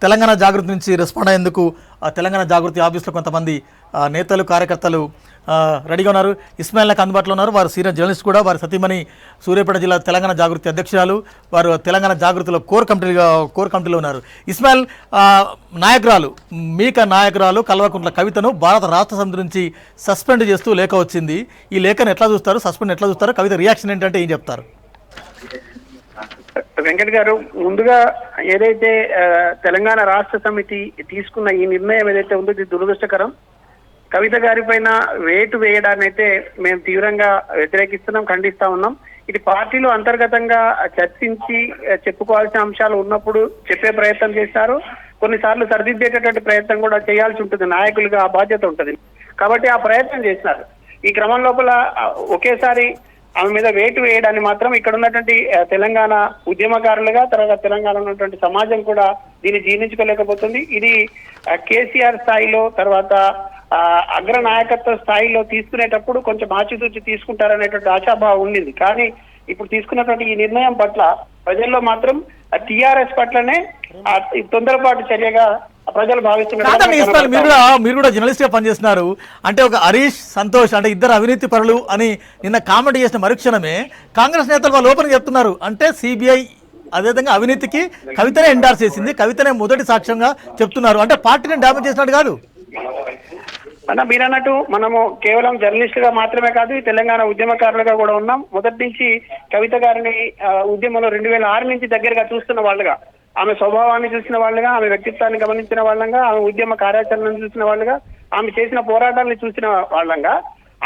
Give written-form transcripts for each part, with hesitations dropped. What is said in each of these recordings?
తెలంగాణ జాగృతి నుంచి రెస్పాండ్ అయ్యేందుకు తెలంగాణ జాగృతి ఆఫీస్లో కొంతమంది నేతలు కార్యకర్తలు రెడీగా ఉన్నారు. ఇస్మాయిల్ నాకు అందుబాటులో ఉన్నారు. వారు సీనియర్ జర్నలిస్ట్ కూడా. వారి సతీమణి సూర్యాపేట జిల్లా తెలంగాణ జాగృతి అధ్యక్షురాలు. వారు తెలంగాణ జాగృతిలో కోర్ కమిటీలో ఉన్నారు. ఇస్మాయిల్, నాయకురాలు నాయకురాలు కల్వకుంట్ల కవితను భారత రాష్ట్ర సమితి నుంచి సస్పెండ్ చేస్తూ లేఖ వచ్చింది. ఈ లేఖను ఎట్లా చూస్తారు? సస్పెండ్ ఎట్లా చూస్తారు? కవిత రియాక్షన్ ఏంటంటే ఏం చెప్తారు? వెంకట్ గారు, ముందుగా ఏదైతే తెలంగాణ రాష్ట్ర సమితి తీసుకున్న ఈ నిర్ణయం ఏదైతే ఉందో ఇది దురదృష్టకరం. కవిత గారి పైన వేటు వేయడాన్ని అయితే మేము తీవ్రంగా వ్యతిరేకిస్తున్నాం, ఖండిస్తా ఉన్నాం. ఇది పార్టీలో అంతర్గతంగా చర్చించి చెప్పుకోవాల్సిన అంశాలు ఉన్నప్పుడు చెప్పే ప్రయత్నం చేస్తారు. కొన్నిసార్లు సరిదిద్దేటటువంటి ప్రయత్నం కూడా చేయాల్సి ఉంటుంది. నాయకులుగా ఆ బాధ్యత ఉంటుంది కాబట్టి ఆ ప్రయత్నం చేసినారు. ఈ క్రమం లోపల ఒకేసారి ఆమె మీద వేటు వేయడాన్ని మాత్రం ఇక్కడ ఉన్నటువంటి తెలంగాణ ఉద్యమకారులుగా, తర్వాత తెలంగాణ ఉన్నటువంటి సమాజం కూడా దీన్ని జీర్ణించుకోలేకపోతుంది. ఇది కేసీఆర్ స్థాయిలో, తర్వాత అగ్ర నాయకత్వ స్థాయిలో తీసుకునేటప్పుడు కొంచెం ఆచితూచి తీసుకుంటారనేటువంటి ఆశాభావం ఉండింది. కానీ ఇప్పుడు తీసుకున్నటువంటి ఈ నిర్ణయం పట్ల ప్రజల్లో మాత్రం టీఆర్ఎస్ పట్లనే తొందరపాటు చర్యగా ప్రజలు భావిస్తున్నారు. మీరు కూడా జర్నలిస్ట్ గా పనిచేస్తున్నారు అంటే, ఒక హరీష్, సంతోష్ అంటే ఇద్దరు అవినీతి పరులు అని నిన్న కామెంట్ చేసిన మరుక్షణమే కాంగ్రెస్ నేతలు వాళ్ళు ఓపెన్ చెప్తున్నారు. అంటే సిబిఐ అదేవిధంగా అవినీతికి కవితనే ఎండార్స్ చేసింది, కవితనే మొదటి సాక్ష్యంగా చెప్తున్నారు. అంటే పార్టీని డ్యామేజ్ చేసినట్టు కాదు. మీరు అన్నట్టు మనము కేవలం జర్నలిస్టుగా మాత్రమే కాదు, ఈ తెలంగాణ ఉద్యమకారులుగా కూడా ఉన్నాం. మొదటి నుంచి కవిత గారిని ఉద్యమంలో 2006 నుంచి దగ్గరగా చూస్తున్న వాళ్ళుగా, ఆమె స్వభావాన్ని చూసిన వాళ్ళుగా, ఆమె వ్యక్తిత్వాన్ని గమనించిన వాళ్ళంగా, ఆమె ఉద్యమ కార్యాచరణను చూసిన వాళ్ళుగా, ఆమె చేసిన పోరాటాన్ని చూసిన వాళ్ళంగా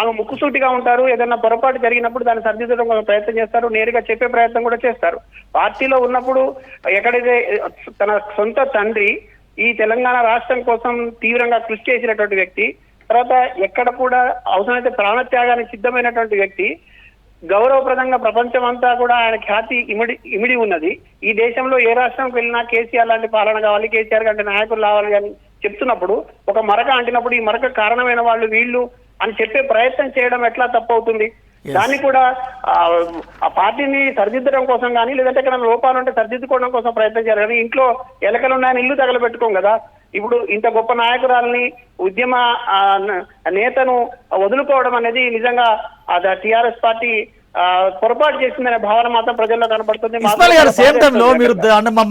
ఆమె ముక్కుసూటిగా ఉంటారు. ఏదైనా పొరపాటు జరిగినప్పుడు దాన్ని సరిదిద్దడం కోసం ప్రయత్నం చేస్తారు, నేరుగా చెప్పే ప్రయత్నం కూడా చేస్తారు. పార్టీలో ఉన్నప్పుడు ఎక్కడైతే తన సొంత తండ్రి ఈ తెలంగాణ రాష్ట్రం కోసం తీవ్రంగా కృషి చేసినటువంటి వ్యక్తి, తర్వాత ఎక్కడ కూడా అవసరమైతే ప్రాణత్యాగానికి సిద్ధమైనటువంటి వ్యక్తి, గౌరవప్రదంగా ప్రపంచం అంతా కూడా ఆయన ఖ్యాతి ఇమిడి ఉన్నది. ఈ దేశంలో ఏ రాష్ట్రంకి వెళ్ళినా కేసీఆర్ లాంటి పాలన కావాలి, కేసీఆర్ లాంటి నాయకులు రావాలి అని చెప్తున్నప్పుడు ఒక మరక అంటినప్పుడు ఈ మరక కారణమైన వాళ్ళు వీళ్ళు అని చెప్పే ప్రయత్నం చేయడం ఎట్లా తప్పవుతుంది? దాన్ని కూడా ఆ పార్టీని సరిదిద్దడం కోసం కానీ, లేదంటే ఎక్కడ లోపాలు ఉంటే సరిదిద్దుకోవడం కోసం ప్రయత్నం చేయాలి. కానీ ఇంట్లో ఎలకలున్నాయని ఇల్లు తగలబెట్టుకోం కదా. ఇప్పుడు ఇంత గొప్ప నాయకురాలని, ఉద్యమ నేతను వదులుకోవడం అనేది నిజంగా టిఆర్ఎస్ పార్టీ పొరపాటు చేసిందనే భావన మాత్రం ప్రజల్లో కనపడుతుంది. సేమ్ టైంలో మీరు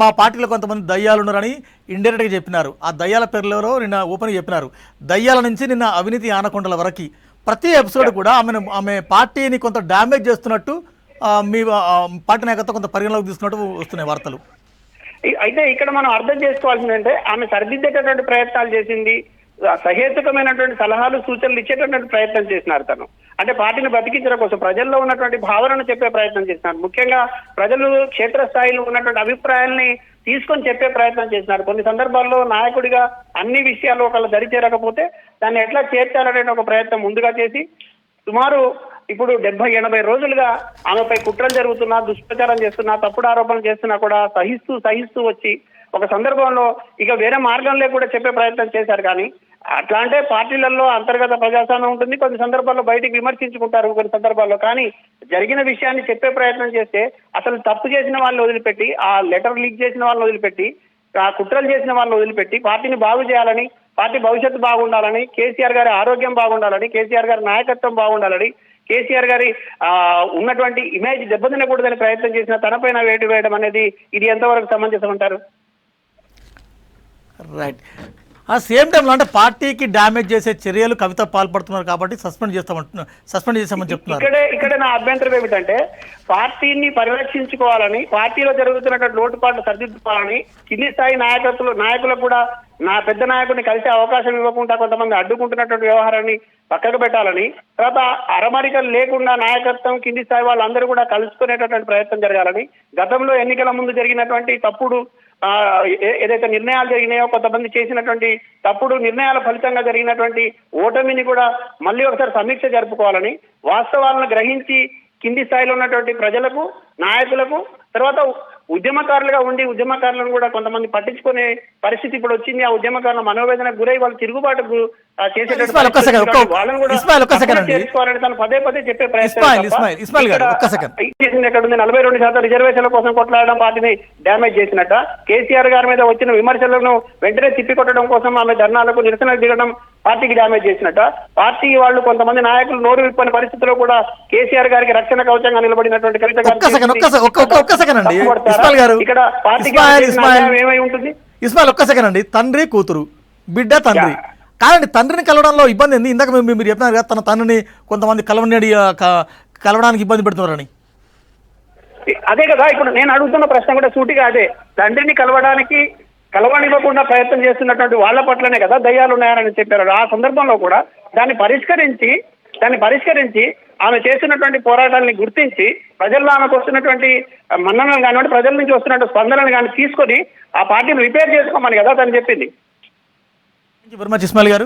మా పార్టీలో కొంతమంది దయ్యాలు ఉన్నారని ఇండైరెక్ట్ గా చెప్పినారు. ఆ దయ్యాల పేర్లలో నిన్న ఓపెన్ చెప్పినారు. దయ్యాల నుంచి నిన్న అవినీతి ఆనకొండల వరకు ప్రతి ఎపిసోడ్ కూడా ఆమె పార్టీని కొంత డ్యామేజ్ చేస్తున్నట్టు, మీ పార్టీ నాయకత్వం కొంత పరిగణలోకి తీసుకున్నట్టు వస్తున్నాయి వార్తలు. అయితే ఇక్కడ మనం అర్థం చేసుకోవాల్సిందంటే, ఆమె సరిదిద్దేటటువంటి ప్రయత్నాలు చేసింది, సహేతుకమైనటువంటి సలహాలు సూచనలు ఇచ్చేటటువంటి ప్రయత్నం చేసినారు. తను అంటే పార్టీని బతికించడం కోసం ప్రజల్లో ఉన్నటువంటి భావనను చెప్పే ప్రయత్నం చేసినారు. ముఖ్యంగా ప్రజలు క్షేత్రస్థాయిలో ఉన్నటువంటి అభిప్రాయాల్ని తీసుకొని చెప్పే ప్రయత్నం చేసినారు. కొన్ని సందర్భాల్లో నాయకుడిగా అన్ని విషయాలు ఒకళ్ళు దరి చేరకపోతే దాన్ని ఎట్లా చేర్చాలనే ఒక ప్రయత్నం ముందుగా చేసి, సుమారు ఇప్పుడు 70-80 రోజులుగా ఆమెపై కుట్రలు జరుగుతున్నా, దుష్ప్రచారం చేస్తున్నా, తప్పుడు ఆరోపణలు చేస్తున్నా కూడా సహిస్తూ వచ్చి ఒక సందర్భంలో ఇక వేరే మార్గంలో కూడా చెప్పే ప్రయత్నం చేశారు. కానీ అట్లా అంటే పార్టీలలో అంతర్గత ప్రజాస్వామ్యం ఉంటుంది, కొన్ని సందర్భాల్లో బయటికి విమర్శించుకుంటారు కొన్ని సందర్భాల్లో. కానీ జరిగిన విషయాన్ని చెప్పే ప్రయత్నం చేస్తే అసలు తప్పు చేసిన వాళ్ళని వదిలిపెట్టి, ఆ లెటర్ లీక్ చేసిన వాళ్ళని వదిలిపెట్టి, ఆ కుట్రలు చేసిన వాళ్ళని వదిలిపెట్టి పార్టీని బాగు చేయాలని, పార్టీ భవిష్యత్తు బాగుండాలని, కేసీఆర్ గారి ఆరోగ్యం బాగుండాలని, కేసీఆర్ గారి నాయకత్వం బాగుండాలని, కేసీఆర్ గారి ఉన్నటువంటి ఇమేజ్ దెబ్బతినకూడదని ప్రయత్నం చేసిన తనపైన వేటు వేయడం అనేది ఇది ఎంతవరకు సమంజసం అంటారు? రైట్. ఆ సేమ్ టైంలో అంటే పార్టీకి డ్యామేజ్ చేసే చర్యలు కవిత పాల్పడుతున్నారు కాబట్టి సస్పెండ్ చేస్తామని చెప్తున్నారు. ఇక్కడ నా అభ్యంతరం ఏమిటంటే, పార్టీని పరిరక్షించుకోవాలని, పార్టీలో జరుగుతున్నటువంటి లోటుపాట్లు సరిదిద్దుకోవాలని, కింది స్థాయి నాయకులకు కూడా నా పెద్ద నాయకుడిని కలిసే అవకాశం ఇవ్వకుండా కొంతమంది అడ్డుకుంటున్నటువంటి వ్యవహారాన్ని పక్కకు పెట్టాలని, తర్వాత అరమరికలు లేకుండా నాయకత్వం కింది స్థాయి వాళ్ళందరూ కూడా కలుసుకునేటటువంటి ప్రయత్నం జరగాలని, గతంలో ఎన్నికల ముందు జరిగినటువంటి తప్పుడు ఏదైతే నిర్ణయాలు జరిగినాయో, కొంతమంది చేసినటువంటి తప్పుడు నిర్ణయాల ఫలితంగా జరిగినటువంటి ఓటమిని కూడా మళ్ళీ ఒకసారి సమీక్ష జరుపుకోవాలని, వాస్తవాలను గ్రహించి కింది స్థాయిలో ఉన్నటువంటి ప్రజలకు, నాయకులకు, తర్వాత ఉద్యమకారులుగా ఉండి ఉద్యమకారులను కూడా కొంతమంది పట్టించుకునే పరిస్థితి ఇప్పుడు వచ్చింది. ఆ ఉద్యమకారుల మనోవేదనకు గురై వాళ్ళు తిరుగుబాటుకు చేసేటటువంటి ఇస్మాయిల్, ఒక్క సెకండ్, పరిస్థితి వాళ్ళని కూడా ఇస్మాయిల్, ఒక్క సెకండ్ అండి. చేర్చుకోవాలని తను పదే పదే చెప్పే ఇస్మాయిల్ గారు, ఒక్క సెకండ్. చేసింది ఎక్కడ ఉంది? 42% రిజర్వేషన్ల కోసం కొట్లాడడం పార్టీని డ్యామేజ్ చేసినట్ట. కేసీఆర్ గారి మీద వచ్చిన విమర్శలను వెంటనే తిప్పికొట్టడం కోసం ఆమె ధర్నాలకు నిరసన దిగడం పార్టీకి డ్యామేజ్ చేసినట్ట. పార్టీ వాళ్ళు కొంతమంది నాయకులు నోరు విప్పని పరిస్థితిలో కూడా కేసీఆర్ గారికి రక్షణ కవచంగా నిలబడినటువంటి కవిత గారు ఒక్క సెకండ్ అండి. తప్పుపడతారా? ఇస్మాయిల్ గారు, ఇక్కడ పార్టీకి ఏమై ఉంటుంది? ఇస్మాయిల్ ఒక్క సెకండ్ అండి. తండ్రి కూతురు, బిడ్డ తండ్రి కాదండి. తండ్రిని కలవడంలో ఇబ్బంది ఏంది? ఇందాక మీరు చెప్పినారు కదా తన తండ్రిని కొంతమంది కలవడానికి ఇబ్బంది పెడుతున్నారని. అదే కదా ఇప్పుడు నేను అడుగుతున్న ప్రశ్న కూడా సూటిగా అదే. తండ్రిని కలవనివ్వకుండా ప్రయత్నం చేస్తున్నటువంటి వాళ్ళ పట్లనే కదా దయ్యాలు ఉన్నాయని చెప్పారు. ఆ సందర్భంలో కూడా దాన్ని పరిష్కరించి ఆమె చేస్తున్నటువంటి పోరాటాలని గుర్తించి ప్రజల్లో ఆమెకు వస్తున్నటువంటి మన్ననలు కానివ్వండి, ప్రజల నుంచి వస్తున్నటువంటి స్పందనలు కానీ తీసుకొని ఆ పార్టీని రిపేర్ చేసుకోమని కదా తను చెప్పింది. Thank you very much Ismail గారు.